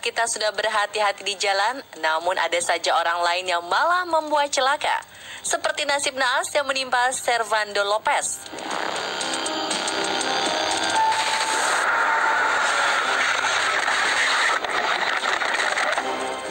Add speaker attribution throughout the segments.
Speaker 1: kita sudah berhati-hati di jalan, namun ada saja orang lain yang malah membuat celaka. Seperti nasib naas yang menimpa Servando Lopez.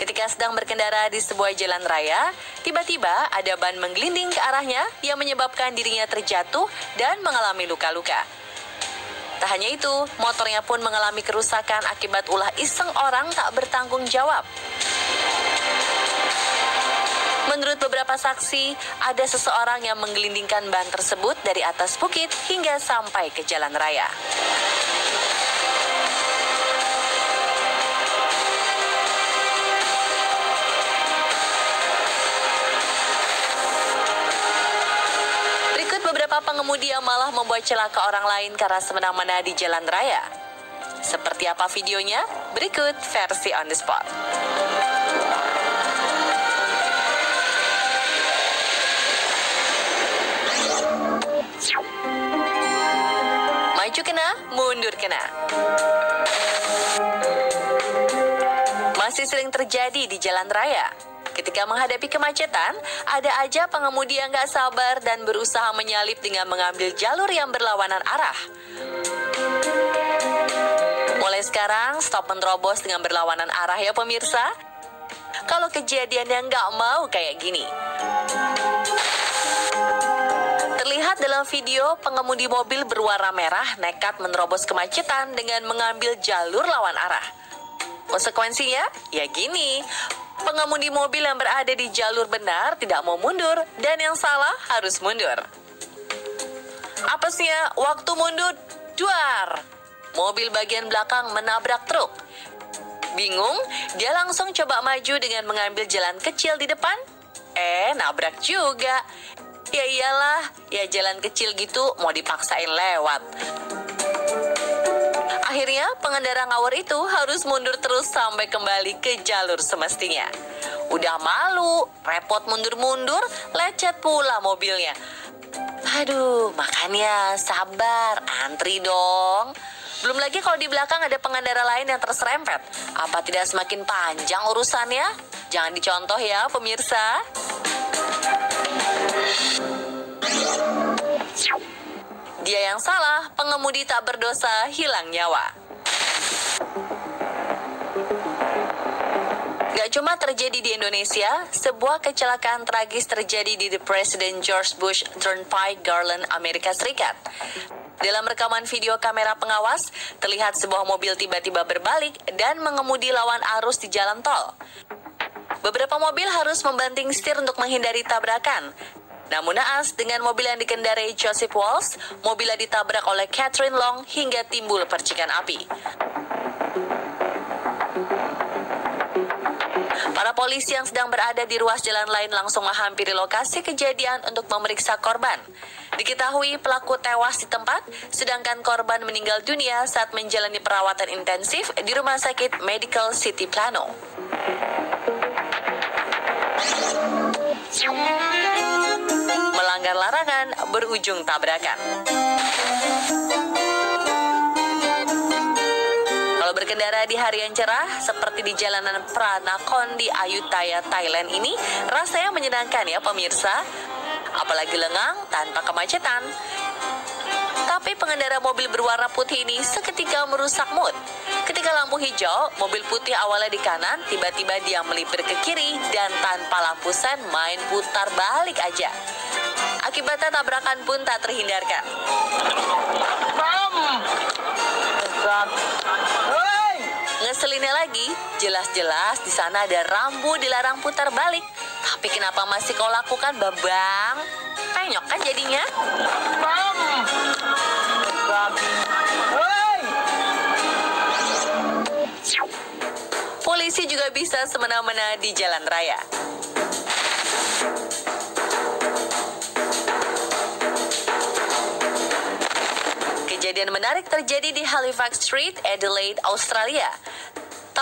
Speaker 1: Ketika sedang berkendara di sebuah jalan raya, tiba-tiba ada ban menggelinding ke arahnya yang menyebabkan dirinya terjatuh dan mengalami luka-luka. Tak hanya itu, motornya pun mengalami kerusakan akibat ulah iseng orang tak bertanggung jawab. Menurut beberapa saksi, ada seseorang yang menggelindingkan ban tersebut dari atas bukit hingga sampai ke jalan raya. Beberapa pengemudi yang malah membuat celaka orang lain karena semena-mena di jalan raya. Seperti apa videonya? Berikut versi on the spot. Maju kena, mundur kena. Masih sering terjadi di jalan raya. Ketika menghadapi kemacetan, ada aja pengemudi yang gak sabar dan berusaha menyalip dengan mengambil jalur yang berlawanan arah. Mulai sekarang, stop menerobos dengan berlawanan arah ya pemirsa. Kalau kejadiannya gak mau kayak gini. Terlihat dalam video, pengemudi mobil berwarna merah nekat menerobos kemacetan dengan mengambil jalur lawan arah. Konsekuensinya, ya gini. Pengemudi mobil yang berada di jalur benar tidak mau mundur dan yang salah harus mundur. Apesnya, waktu mundur, duar. Mobil bagian belakang menabrak truk. Bingung, dia langsung coba maju dengan mengambil jalan kecil di depan. Nabrak juga. Ya iyalah, ya jalan kecil gitu mau dipaksain lewat. Akhirnya, pengendara ngawur itu harus mundur terus sampai kembali ke jalur semestinya. Udah malu, repot mundur-mundur, lecet pula mobilnya. Aduh, makanya sabar, antri dong. Belum lagi kalau di belakang ada pengendara lain yang terserempet. Apa tidak semakin panjang urusannya? Jangan dicontoh ya, pemirsa. Dia yang salah, pengemudi tak berdosa, hilang nyawa. Gak cuma terjadi di Indonesia, sebuah kecelakaan tragis terjadi di The President George Bush Turnpike, Garland, Amerika Serikat. Dalam rekaman video kamera pengawas, terlihat sebuah mobil tiba-tiba berbalik dan mengemudi lawan arus di jalan tol. Beberapa mobil harus membanting setir untuk menghindari tabrakan. Namun naas, dengan mobil yang dikendarai Joseph Walsh, mobilnya ditabrak oleh Catherine Long hingga timbul percikan api. Para polisi yang sedang berada di ruas jalan lain langsung menghampiri lokasi kejadian untuk memeriksa korban. Diketahui pelaku tewas di tempat, sedangkan korban meninggal dunia saat menjalani perawatan intensif di Rumah Sakit Medical City Plano. Melanggar larangan berujung tabrakan. Kalau berkendara di hari yang cerah seperti di jalanan Pranakon di Ayutthaya, Thailand ini rasanya menyenangkan ya pemirsa. Apalagi lengang tanpa kemacetan. Tapi pengendara mobil berwarna putih ini seketika merusak mood. Ketika lampu hijau, mobil putih awalnya di kanan, tiba-tiba dia melipir ke kiri dan tanpa lampu sen main putar balik aja. Akibatnya tabrakan pun tak terhindarkan. Ngeselinnya lagi, jelas-jelas di sana ada rambu dilarang putar balik. Tapi kenapa masih kau lakukan, Babang? Penyok kan jadinya? Polisi juga bisa semena-mena di jalan raya. Kejadian menarik terjadi di Halifax Street, Adelaide, Australia.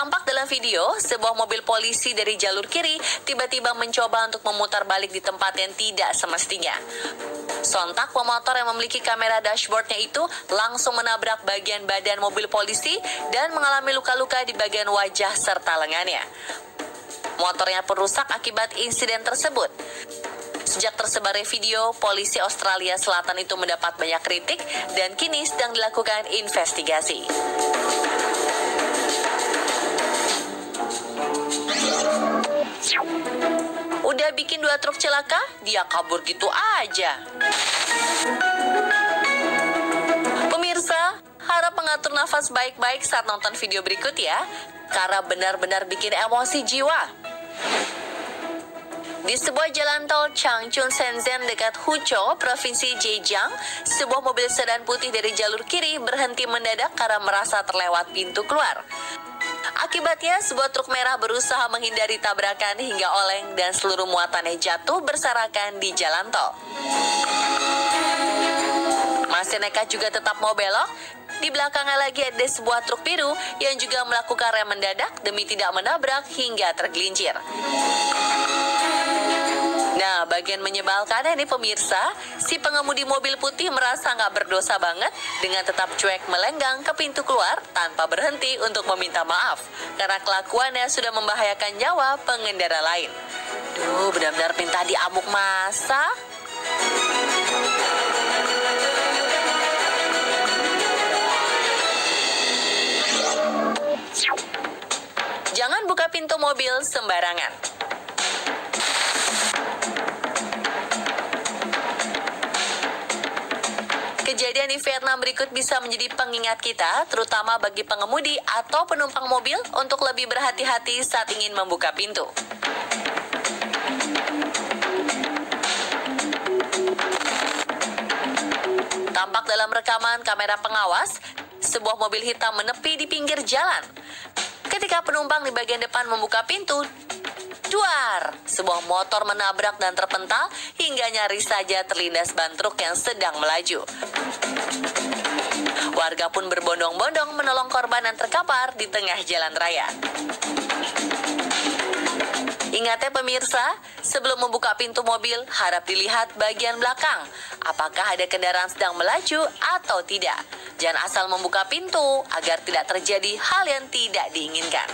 Speaker 1: Tampak dalam video, sebuah mobil polisi dari jalur kiri tiba-tiba mencoba untuk memutar balik di tempat yang tidak semestinya. Sontak pemotor yang memiliki kamera dashboardnya itu langsung menabrak bagian badan mobil polisi dan mengalami luka-luka di bagian wajah serta lengannya. Motornya pun rusak akibat insiden tersebut. Sejak tersebarnya video, polisi Australia Selatan itu mendapat banyak kritik dan kini sedang dilakukan investigasi. Udah bikin 2 truk celaka, dia kabur gitu aja. Pemirsa, harap mengatur nafas baik-baik saat nonton video berikut ya, karena benar-benar bikin emosi jiwa. Di sebuah jalan tol Changchun Shenzhen dekat Huzhou, Provinsi Zhejiang, sebuah mobil sedan putih dari jalur kiri berhenti mendadak karena merasa terlewat pintu keluar. Akibatnya, sebuah truk merah berusaha menghindari tabrakan hingga oleng dan seluruh muatannya jatuh berserakan di jalan tol. Masih nekat juga tetap mau belok, di belakangnya lagi ada sebuah truk biru yang juga melakukan rem mendadak demi tidak menabrak hingga tergelincir. Nah, bagian menyebalkan ini pemirsa, si pengemudi mobil putih merasa nggak berdosa banget dengan tetap cuek melenggang ke pintu keluar tanpa berhenti untuk meminta maaf karena kelakuannya sudah membahayakan nyawa pengendara lain. Duh, benar-benar minta diamuk masa. Jangan buka pintu mobil sembarangan. Kejadian di Vietnam berikut bisa menjadi pengingat kita, terutama bagi pengemudi atau penumpang mobil untuk lebih berhati-hati saat ingin membuka pintu. Tampak dalam rekaman kamera pengawas, sebuah mobil hitam menepi di pinggir jalan. Ketika penumpang di bagian depan membuka pintu, duar, sebuah motor menabrak dan terpental hingga nyaris saja terlindas ban truk yang sedang melaju. Warga pun berbondong-bondong menolong korban yang terkapar di tengah jalan raya. Ingat ya pemirsa, sebelum membuka pintu mobil, harap dilihat bagian belakang. Apakah ada kendaraan sedang melaju atau tidak. Jangan asal membuka pintu agar tidak terjadi hal yang tidak diinginkan.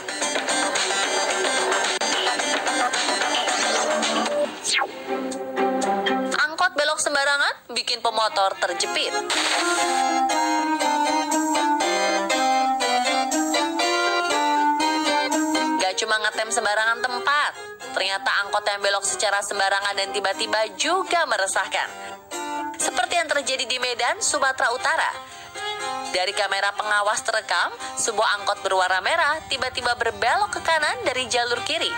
Speaker 1: Angkot belok sembarangan bikin pemotor terjepit. Gak cuma ngetem sembarangan tempat, ternyata angkot yang belok secara sembarangan dan tiba-tiba juga meresahkan. Seperti yang terjadi di Medan, Sumatera Utara. Dari kamera pengawas terekam, sebuah angkot berwarna merah tiba-tiba berbelok ke kanan dari jalur kiri.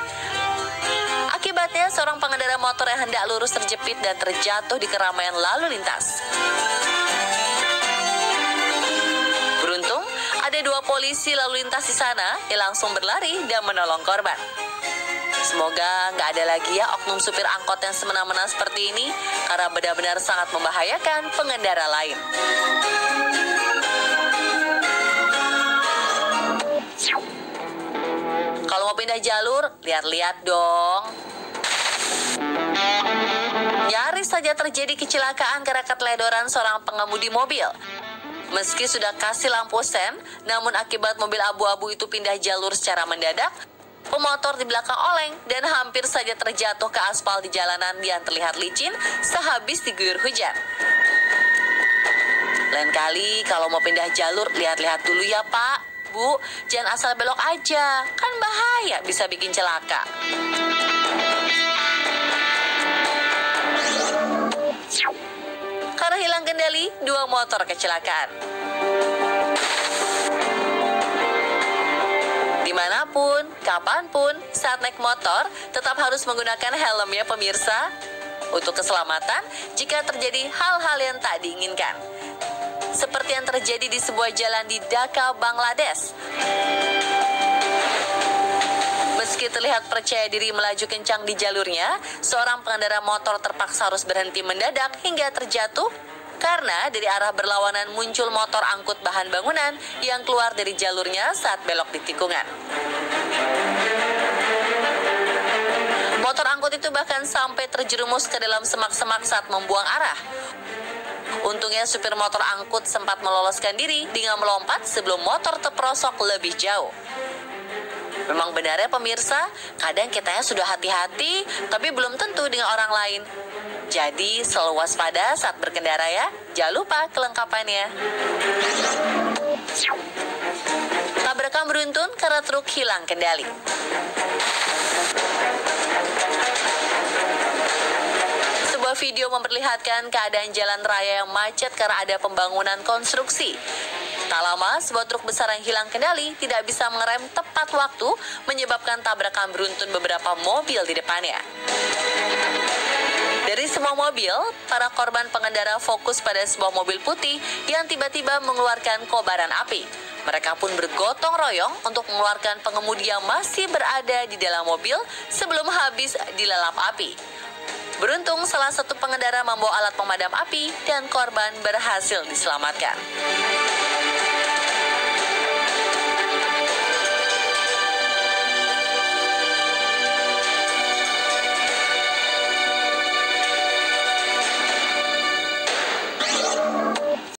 Speaker 1: Akibatnya, seorang pengendara motor yang hendak lurus terjepit dan terjatuh di keramaian lalu lintas. Beruntung, ada 2 polisi lalu lintas di sana yang langsung berlari dan menolong korban. Semoga nggak ada lagi ya oknum supir angkot yang semena-mena seperti ini, karena benar-benar sangat membahayakan pengendara lain. Kalau mau pindah jalur, lihat-lihat dong. Nyaris saja terjadi kecelakaan karena keteledoran seorang pengemudi mobil. Meski sudah kasih lampu sen, namun akibat mobil abu-abu itu pindah jalur secara mendadak, pemotor di belakang oleng dan hampir saja terjatuh ke aspal di jalanan yang terlihat licin sehabis diguyur hujan. Lain kali kalau mau pindah jalur, lihat-lihat dulu ya Pak. Bu, jangan asal belok aja, kan bahaya bisa bikin celaka. Karena hilang kendali, 2 motor kecelakaan. Dimanapun, kapanpun, saat naik motor, tetap harus menggunakan helm ya pemirsa. Untuk keselamatan, jika terjadi hal-hal yang tak diinginkan. Seperti yang terjadi di sebuah jalan di Dhaka, Bangladesh. Meski terlihat percaya diri melaju kencang di jalurnya, seorang pengendara motor terpaksa harus berhenti mendadak hingga terjatuh karena dari arah berlawanan muncul motor angkut bahan bangunan yang keluar dari jalurnya saat belok di tikungan. Motor angkut itu bahkan sampai terjerumus ke dalam semak-semak saat membuang arah. Untungnya supir motor angkut sempat meloloskan diri dengan melompat sebelum motor terperosok lebih jauh. Memang benar ya pemirsa, kadang kitanya sudah hati-hati, tapi belum tentu dengan orang lain. Jadi selalu waspada saat berkendara ya. Jangan lupa kelengkapannya. Tabrakan beruntun karena truk hilang kendali. Sebuah video memperlihatkan keadaan jalan raya yang macet karena ada pembangunan konstruksi. Tak lama, sebuah truk besar yang hilang kendali tidak bisa mengerem tepat waktu, menyebabkan tabrakan beruntun beberapa mobil di depannya. Dari semua mobil, para korban pengendara fokus pada sebuah mobil putih yang tiba-tiba mengeluarkan kobaran api. Mereka pun bergotong royong untuk mengeluarkan pengemudi yang masih berada di dalam mobil sebelum habis dilalap api. Beruntung salah satu pengendara membawa alat pemadam api dan korban berhasil diselamatkan.